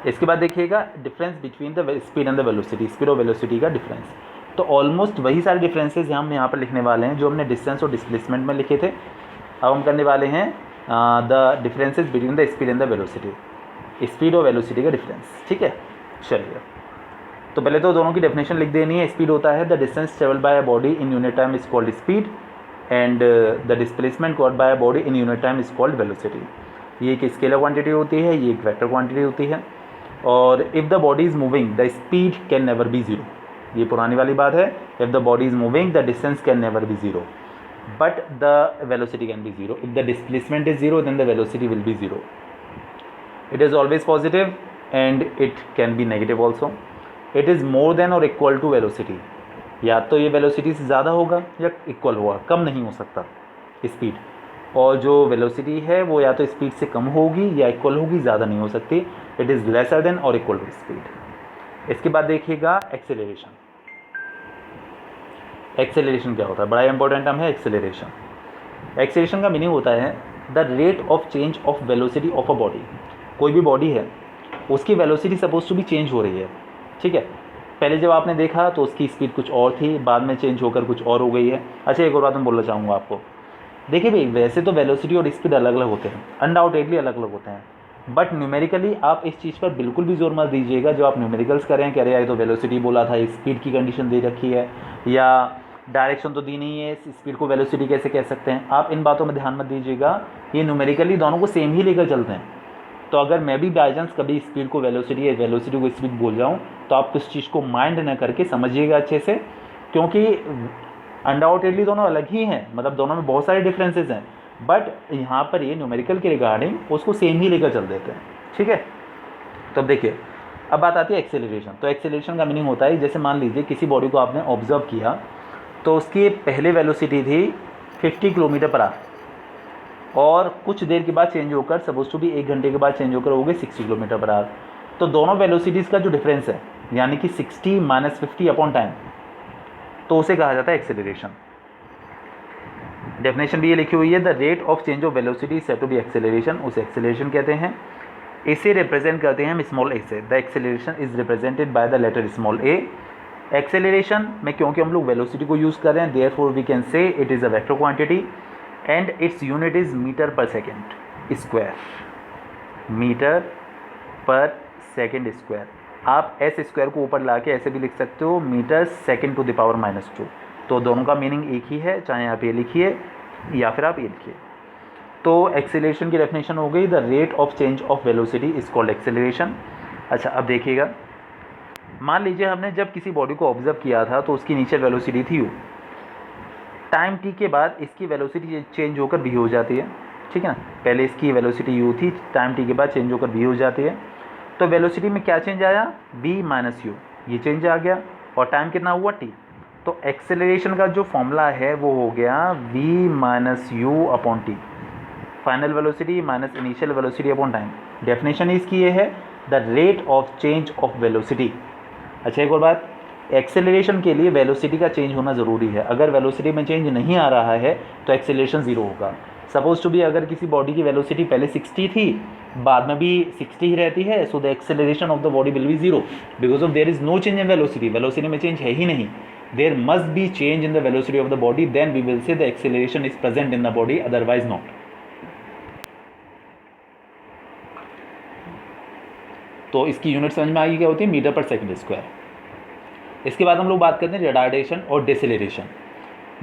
इसके बाद देखिएगा difference between the speed and the velocity, speed और वेलोसिटी का डिफरेंस। तो ऑलमोस्ट वही सारे डिफरेंसेस हम यहाँ पर लिखने वाले हैं जो हमने डिस्टेंस और डिस्प्लेसमेंट में लिखे थे। अब हम करने वाले हैं the differences between the speed and the velocity, speed और वेलोसिटी का डिफरेंस। ठीक है, चलिए तो पहले तो दोनों की डेफिनेशन लिख देनी है। स्पीड होता है the distance travel by a body in unit time is called speed and the displacement called by a body in unit time is called velocity. ये एक स्केलर क्वांटिटी होती है, ये एक वेक्टर क्वांटिटी होती है। और if the body is moving the speed can never be zero, ये पुरानी वाली बात है। If the body is moving the distance can never be zero but the velocity can be zero. If the displacement is zero then the velocity will be zero. It is always positive and it can be negative also. It is more than और इक्वल टू वेलोसिटी, या तो ये वेलोसिटी से ज़्यादा होगा या इक्वल होगा, कम नहीं हो सकता स्पीड। और जो वेलोसिटी है वो या तो स्पीड से कम होगी या इक्वल होगी, ज़्यादा नहीं हो सकती। इट इज़ लेसर देन और इक्वल टू स्पीड। इसके बाद देखिएगा एक्सेलरेशन। एक्सेलरेशन क्या होता है, बड़ा इंपॉर्टेंट टर्म है एक्सेलरेशन। एक्सेलरेशन का मीनिंग होता है the rate of change of velocity of a body. कोई भी बॉडी है उसकी वेलोसिटी सपोज टू भी चेंज हो रही है, ठीक है। पहले जब आपने देखा तो उसकी स्पीड कुछ और थी, बाद में चेंज होकर कुछ और हो गई है। अच्छा, एक और बात मैं बोलना चाहूँगा आपको। देखिए भाई, वैसे तो वेलोसिटी और स्पीड अलग अलग होते हैं, अनडाउटेडली अलग अलग होते हैं, बट न्यूमेरिकली आप इस चीज़ पर बिल्कुल भी जोर मत दीजिएगा। जो आप न्यूमेरिकल्स कर रहे हैं, कह रहे हैं तो वेलोसिटी बोला था, स्पीड की कंडीशन दे रखी है, या डायरेक्शन तो दी नहीं है, स्पीड को वेलोसिटी कैसे कह सकते हैं। आप इन बातों में ध्यान मत दीजिएगा, ये न्यूमेरिकली दोनों को सेम ही लेकर चलते हैं। तो अगर मैं भी बाई चांस कभी स्पीड को वेलोसिटी या वेलोसिटी को स्पीड बोल जाऊँ तो आप उस चीज़ को माइंड न करके समझिएगा अच्छे से, क्योंकि अनडाउटेडली दोनों अलग ही हैं, मतलब दोनों में बहुत सारे डिफरेंसेस हैं, बट यहाँ पर ये न्यूमेरिकल के रिगार्डिंग उसको सेम ही लेकर चल देते हैं। ठीक है, तो अब देखिए, अब बात आती है एक्सेलरेशन। तो एक्सेलरेशन का मीनिंग होता है, जैसे मान लीजिए किसी बॉडी को आपने ऑब्जर्व किया तो उसकी पहले वेलोसिटी थी 50 किलोमीटर पर आवर, और कुछ देर के बाद चेंज होकर सपोज टू भी 1 घंटे के बाद चेंज होकर हो गए 60 किलोमीटर पर आवर। तो दोनों वेलोसिटीज़ का जो डिफरेंस है, यानी कि 60 - 50 अपॉन टाइम, तो उसे कहा जाता है एक्सेलरेशन। डेफिनेशन भी ये लिखी हुई है, the rate of change of velocity said to be acceleration, उसे एक्सेलरेशन कहते हैं। इसे रिप्रेजेंट करते हैं हम स्मॉल ए से। The acceleration is represented by the letter small A. Acceleration में क्योंकि हम लोग वेलोसिटी को यूज़ कर रहे हैं, therefore we can say it is a vector quantity and its unit is metre per second square, metre per second square. आप एस स्क्वायर को ऊपर ला के ऐसे भी लिख सकते हो, metre second to the power -2। तो दोनों का मीनिंग एक ही है, चाहे आप ये लिखिए या फिर आप ये लिखिए। तो एक्सेलरेशन की डेफिनेशन हो गई, the rate of change of velocity is called acceleration. अच्छा, अब देखिएगा, मान लीजिए हमने जब किसी बॉडी को ऑब्जर्व किया था तो उसकी इनिशियल वेलोसिटी थी u। टाइम t के बाद इसकी वेलोसिटी चेंज होकर v हो जाती है, ठीक है ना। पहले इसकी वेलोसिटी u थी, टाइम t के बाद चेंज होकर v हो जाती है। तो वेलोसिटी में क्या चेंज आया, v - u, ये चेंज आ गया, और टाइम कितना हुआ t। तो एक्सेलरेशन का जो फॉर्मूला है वो हो गया v - u upon t, final velocity minus initial velocity upon time. Definition इसकी ये है, the rate of change of velocity. अच्छा, एक और बात, एक्सेलरेशन के लिए वेलोसिटी का चेंज होना ज़रूरी है। अगर वेलोसिटी में चेंज नहीं आ रहा है तो एक्सेलरेशन ज़ीरो होगा। सपोज टू भी अगर किसी बॉडी की वेलोसिटी पहले 60 थी, बाद में भी 60 ही रहती है, so the acceleration of the body will be zero because of there is no change in velocity. Velocity में चेंज है ही नहीं, there must be change in the velocity of the body, then we will say the acceleration is present in the body, otherwise not. तो इसकी यूनिट समझ में आ गई, क्या होती है, मीटर पर सेकेंड स्क्वायर। इसके बाद हम लोग बात करते हैं रिटार्डेशन और deceleration.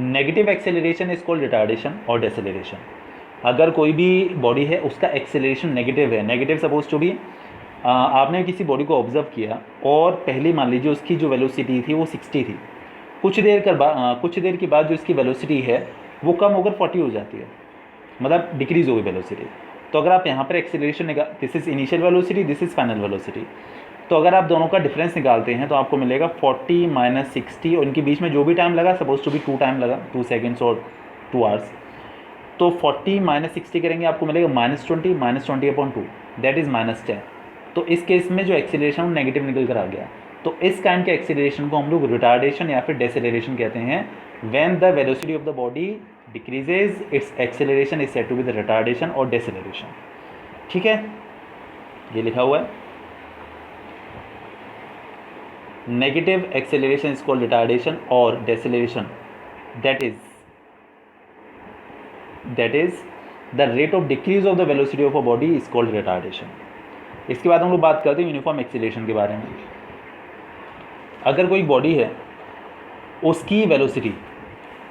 Negative acceleration is called retardation और डिसेलरेशन। अगर कोई भी बॉडी है उसका एक्सेलरेशन नेगेटिव है, नेगेटिव सपोज टू भी आपने किसी बॉडी को ऑब्जर्व किया और पहले मान लीजिए उसकी जो वेलोसिटी थी वो 60 थी, कुछ देर के बाद जो इसकी वेलोसिटी है वो कम होकर 40 हो जाती है, मतलब डिक्रीज़ हो गई वेलोसिटी। तो अगर आप यहाँ पर acceleration this is initial velocity, this is final velocity. तो अगर आप दोनों का डिफरेंस निकालते हैं तो आपको मिलेगा 40 माइनस 60, और इनके बीच में जो भी टाइम लगा, सपोज टू बी 2 टाइम लगा, 2 सेकेंड्स और 2 आवर्स, तो 40 माइनस 60 करेंगे आपको मिलेगा -20/2, दैट इज़ -10। तो इस केस में जो एक्सीलरेशन वो नेगेटिव निकल कर आ गया। तो इस काइंड के एक्सीलरेशन को हम लोग रिटार्डेशन या फिर डेसेलरेशन कहते हैं। When the velocity of the body decreases, its acceleration is said to be the retardation और डेसेलरेशन। ठीक है, ये लिखा हुआ है। Negative acceleration is called retardation और deceleration that is the rate of decrease of the velocity of a body is called retardation. इसके बाद हम लोग बात करते हैं यूनिफॉर्म एक्सीलरेशन के बारे में। अगर कोई बॉडी है, उसकी वेलोसिटी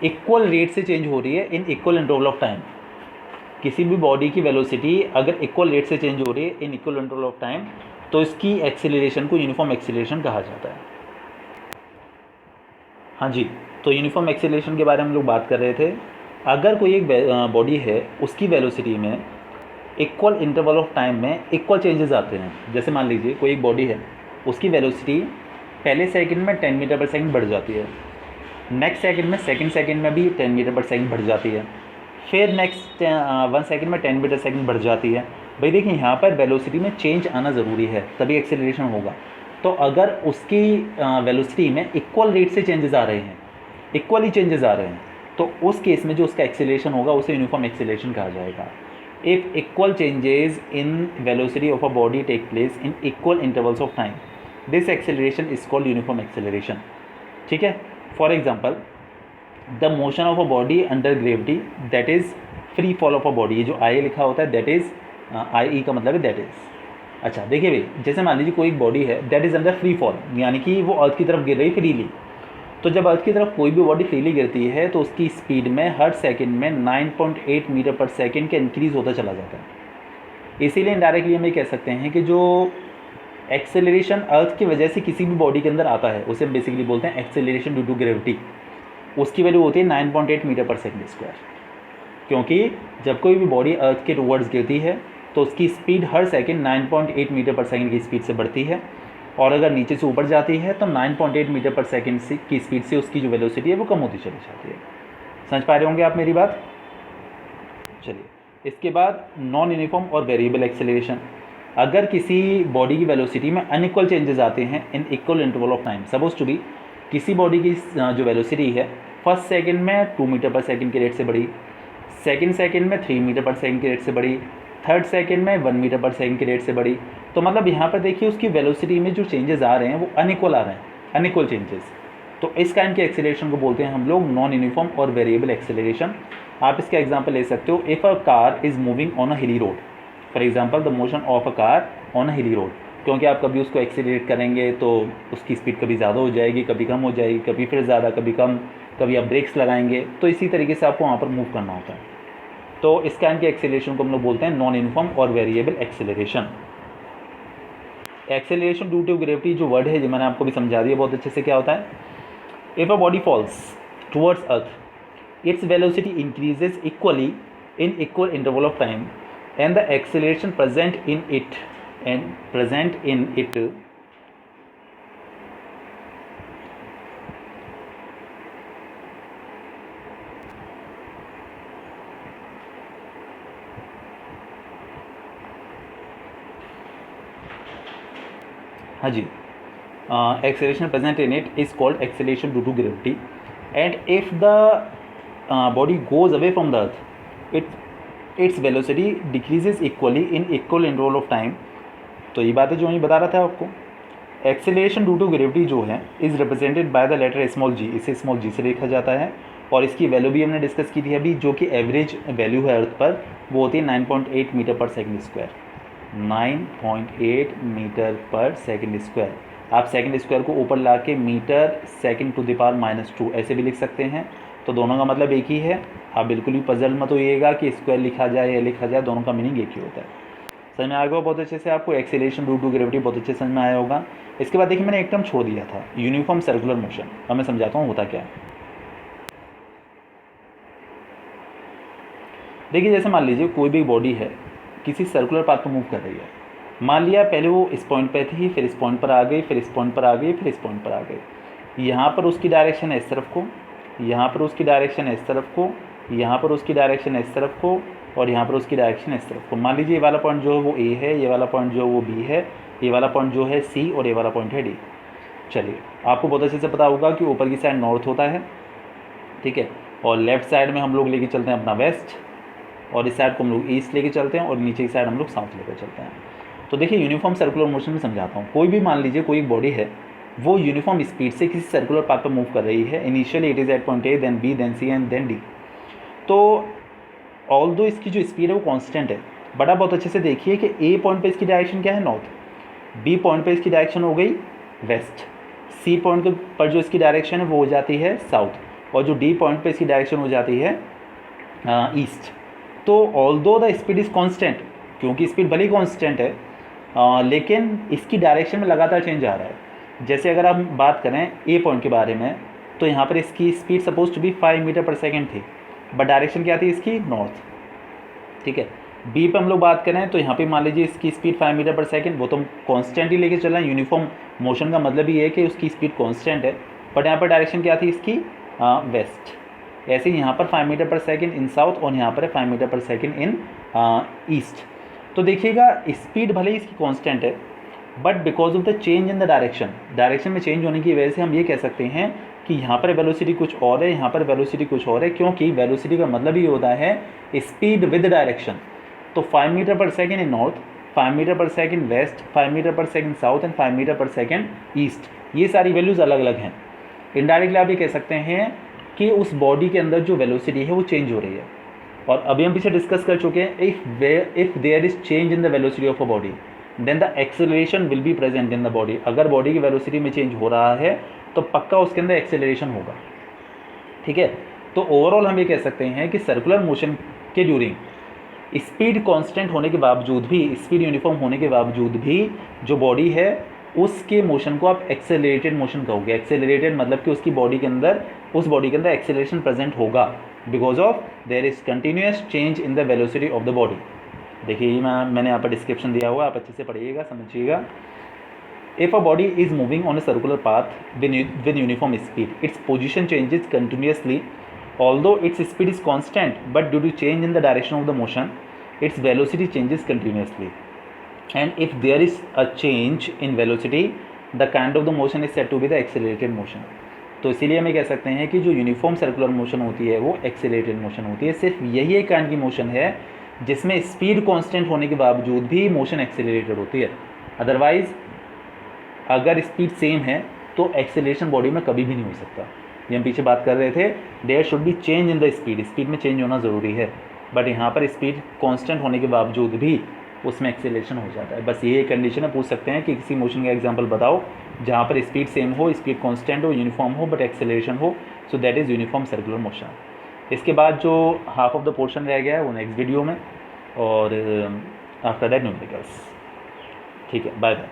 इक्वल रेट से चेंज हो रही है इन इक्वल इंटरवल ऑफ टाइम, किसी भी बॉडी की वेलोसिटी अगर इक्वल रेट से चेंज हो रही है इन इक्वल इंटरवल ऑफ टाइम, तो इसकी एक्सीलरेशन को यूनिफॉर्म एक्सीलरेशन कहा जाता है। हाँ जी, तो यूनिफॉर्म एक्सीलरेशन के बारे में हम लोग बात कर रहे थे। अगर कोई एक बॉडी है, उसकी वेलोसिटी में इक्वल इंटरवल ऑफ टाइम में इक्वल चेंजेस आते हैं। जैसे मान लीजिए कोई एक बॉडी है, उसकी वेलोसिटी पहले सेकंड में 10 मीटर पर सेकंड बढ़ जाती है, नेक्स्ट सेकंड में सेकंड सेकंड में भी 10 मीटर पर सेकंड बढ़ जाती है, फिर नेक्स्ट 1 सेकंड में 10 मीटर सेकंड बढ़ जाती है। भाई देखिए, यहाँ पर वेलोसिटी में चेंज आना ज़रूरी है, तभी एक्सेलरेशन होगा। तो अगर उसकी वेलोसिटी में इक्वल रेट से चेंजेस आ रहे हैं, इक्वली चेंजेस आ रहे हैं, तो उस केस में जो उसका एक्सेलरेशन होगा उसे यूनिफॉर्म एक्सेलरेशन कहा जाएगा। If equal changes in velocity of a body take place in equal intervals of time, this acceleration is called uniform acceleration. ठीक है, for example the motion of a body under gravity that is free fall of a body. ये जो आई लिखा होता है दैट इज़, आई ई का मतलब है दैट इज़। अच्छा देखिए भाई, जैसे मान लीजिए कोई एक बॉडी है that is under free fall, यानी कि वो अर्थ की तरफ गिर रही फ्रीली। तो जब अर्थ की तरफ कोई भी बॉडी फ्रीली गिरती है तो उसकी स्पीड में हर सेकंड में 9.8 मीटर पर सेकंड का इंक्रीज़ होता चला जाता है। इसीलिए इनडायरेक्टली हम ये कह सकते हैं कि जो एक्सेलरेशन अर्थ की वजह से किसी भी बॉडी के अंदर आता है उसे हम बेसिकली बोलते हैं एक्सेलरेशन ड्यू टू ग्रेविटी। उसकी वैल्यू होती है 9.8 मीटर पर सेकंड स्क्वायर, क्योंकि जब कोई भी बॉडी अर्थ के टुवर्ड्स गिरती है तो उसकी स्पीड हर सेकंड 9.8 मीटर पर सेकंड की स्पीड से बढ़ती है, और अगर नीचे से ऊपर जाती है तो 9.8 मीटर पर सेकंड की स्पीड से उसकी जो वेलोसिटी है वो कम होती चली जाती है। समझ पा रहे होंगे आप मेरी बात? चलिए, इसके बाद नॉन यूनिफॉर्म और वेरिएबल एक्सेलरेशन। अगर किसी बॉडी की वेलोसिटी में अनइक्वल चेंजेस आते हैं in equal interval of time, suppose to be किसी बॉडी की जो वेलोसिटी है फर्स्ट सेकंड में 2 मीटर पर सेकंड के रेट से बढ़ी, सेकंड सेकंड में 3 मीटर पर सेकंड के रेट से बढ़ी, थर्ड सेकंड में 1 मीटर पर सेकंड के रेट से बढ़ी, तो मतलब यहाँ पर देखिए उसकी वेलोसिटी में जो चेंजेस आ रहे हैं वो अनइक्वल आ रहे हैं, अनइक्वल चेंजेस। तो इस काइंड के एक्सेलरेशन को बोलते हैं हम लोग नॉन यूनिफॉर्म और वेरिएबल एक्सेलरेशन। आप इसका एग्जांपल ले सकते हो, if a car is moving on a hilly road, for example the motion of a car on a hilly road, क्योंकि आप कभी उसको एक्सेलरेट करेंगे तो उसकी स्पीड कभी ज़्यादा हो जाएगी, कभी कम हो जाएगी, कभी फिर ज़्यादा, कभी कम, कभी आप ब्रेक्स लगाएंगे, तो इसी तरीके से आपको वहाँ पर मूव करना होता है। तो इस काइंड के एक्सेलरेशन को हम लोग बोलते हैं नॉन यूनिफॉर्म और variable acceleration. Acceleration due to gravity जो वर्ड है, जो मैंने आपको भी समझा दिया बहुत अच्छे से क्या होता है। If a body false towards earth, its velocity increases equally in equal interval of time and the acceleration present in it हाँ जी, acceleration present in it is called acceleration due to gravity, and if the body goes away from the earth, its velocity decreases equally in equal interval of time। तो ये बात है जो मैं बता रहा था आपको। एक्सेलरेशन ड्यू टू ग्रेविटी जो है is represented by the letter small g, इसे स्मॉल जी से लिखा जाता है, और इसकी वैल्यू भी हमने डिस्कस की थी अभी, जो कि एवरेज वैल्यू है अर्थ पर, वो होती है 9.8 metre per second square. 9.8 metre per second square. आप सेकंड स्क्वायर को ऊपर ला के metre second to the power -2 ऐसे भी लिख सकते हैं, तो दोनों का मतलब एक ही है। आप बिल्कुल भी पजल मत होइएगा कि स्क्वायर लिखा जाए या लिखा जाए, दोनों का मीनिंग एक ही होता है। समझ में आ गया बहुत अच्छे से आपको? एक्सेलरेशन ड्यू टू ग्रेविटी बहुत अच्छे समझ में आया होगा। इसके बाद देखिए मैंने एक टर्म छोड़ दिया था, यूनिफॉर्म सर्कुलर मोशन। अब मैं समझाता हूँ होता क्या है। देखिए जैसे मान लीजिए कोई भी बॉडी है किसी सर्कुलर पाथ पर मूव कर रही है, मान लिया पहले वो इस पॉइंट पे थी, फिर इस पॉइंट पर आ गई, फिर इस पॉइंट पर आ गई, फिर इस पॉइंट पर आ गई। यहाँ पर उसकी डायरेक्शन है इस तरफ को, यहाँ पर उसकी डायरेक्शन है इस तरफ को, यहाँ पर उसकी डायरेक्शन है इस तरफ को, और यहाँ पर उसकी डायरेक्शन है इस तरफ को। मान लीजिए ये वाला पॉइंट जो है वो ए है, ये वाला पॉइंट जो है वो बी है, ये वाला पॉइंट जो है सी, और ये वाला पॉइंट है डी। चलिए, आपको बहुत अच्छे से पता होगा कि ऊपर की साइड नॉर्थ होता है, ठीक है, और लेफ्ट साइड में हम लोग लेके चलते हैं अपना वेस्ट, और इस साइड को हम लोग ईस्ट लेके चलते हैं, और नीचे की साइड हम लोग साउथ लेकर चलते हैं। तो देखिए, यूनिफॉर्म सर्कुलर मोशन में समझाता हूँ। कोई भी मान लीजिए कोई एक बॉडी है, वो यूनिफॉर्म स्पीड से किसी सर्कुलर पाथ पर मूव कर रही है। Initially it is at point A, then B, then C and then D. तो ऑल्दो इसकी जो स्पीड है वो कांस्टेंट है, बट आप बहुत अच्छे से देखिए कि ए पॉइंट पे इसकी डायरेक्शन क्या है, नॉर्थ, बी पॉइंट पे इसकी डायरेक्शन हो गई वेस्ट, सी पॉइंट पर जो इसकी डायरेक्शन है वो हो जाती है साउथ, और जो डी पॉइंट पे इसकी डायरेक्शन हो जाती है ईस्ट। तो although the speed is constant, क्योंकि स्पीड भले ही कांस्टेंट है, लेकिन इसकी डायरेक्शन में लगातार चेंज आ रहा है। जैसे अगर हम बात करें ए पॉइंट के बारे में, तो यहाँ पर इसकी speed suppose to be 5 metre per second थी, बट डायरेक्शन क्या थी इसकी, नॉर्थ, ठीक है। बी पे हम लोग बात करें तो यहाँ पे मान लीजिए इसकी स्पीड 5 मीटर पर सेकेंड, वो तो हम कॉन्स्टेंट ही लेके चल रहे हैं। यूनिफॉर्म मोशन का मतलब ये है कि उसकी स्पीड कॉन्स्टेंट है, बट यहाँ पर डायरेक्शन क्या थी इसकी, वेस्ट। ऐसे ही यहाँ पर 5 metre per second in south, और यहाँ पर है 5 metre per second in east. तो देखिएगा, स्पीड भले ही इसकी कॉन्स्टेंट है, but because of the change in the direction में चेंज होने की वजह से हम ये कह सकते हैं कि यहाँ पर वेलोसिटी कुछ और है, यहाँ पर वेलोसिटी कुछ और है, क्योंकि वेलोसिटी का मतलब ये होता है स्पीड विद डायरेक्शन। तो 5 metre per second in north, 5 metre per second waste, 5 metre per second south and 5 metre per second east, ये सारी वैल्यूज़ अलग अलग हैं। इनडायरेक्टली आप ये कह सकते हैं कि उस बॉडी के अंदर जो वेलोसिटी है वो चेंज हो रही है। और अभी हम पीछे डिस्कस कर चुके हैं, if there is change in the velocity of a body then the acceleration will be present in the body. अगर बॉडी की वेलोसिटी में चेंज हो रहा है तो पक्का उसके अंदर एक्सेलरेशन होगा, ठीक है। तो ओवरऑल हम ये कह सकते हैं कि सर्कुलर मोशन के ड्यूरिंग स्पीड कांस्टेंट होने के बावजूद भी, स्पीड यूनिफॉर्म होने के बावजूद भी, जो बॉडी है उसके मोशन को आप एक्सेलरेटेड मोशन कहोगे। एक्सेलरेटेड मतलब कि उसकी बॉडी के अंदर, उस बॉडी के अंदर एक्सेलरेशन प्रेजेंट होगा, because of there is continuous change in the velocity of the body. देखिए, ये मैंने यहाँ पर डिस्क्रिप्शन दिया हुआ है, आप अच्छे से पढ़िएगा, समझिएगा। If a body is moving on a circular path with uniform speed, its position changes continuously, although its speed is constant, but due to change in the direction of the motion, its velocity changes continuously. And if there is a change in velocity, the kind of the motion is said to be the accelerated motion. तो इसीलिए हम ये कह सकते हैं कि जो यूनिफॉर्म सर्कुलर मोशन होती है वो एक्सेलरेटेड मोशन होती है। सिर्फ यही एक काइंड की मोशन है जिसमें स्पीड कांस्टेंट होने के बावजूद भी मोशन एक्सेलरेटेड होती है। अदरवाइज अगर स्पीड सेम है तो एक्सेलरेशन बॉडी में कभी भी नहीं हो सकता। ये हम पीछे बात कर रहे थे, there should be change in the speed, speed में चेंज होना ज़रूरी है, बट यहाँ पर स्पीड कांस्टेंट होने के बावजूद भी उसमें एक्सेलरेशन हो जाता है। बस ये कंडीशन है, पूछ सकते हैं कि किसी मोशन का एग्जांपल बताओ जहाँ पर स्पीड सेम हो, स्पीड कांस्टेंट हो, यूनिफॉर्म हो, बट एक्सेलरेशन हो, so that is uniform circular motion. इसके बाद जो हाफ ऑफ द पोर्शन रह गया है वो नेक्स्ट वीडियो में, और आफ्टर दैट न्यूमेरिकल्स। ठीक है, बाय बाय।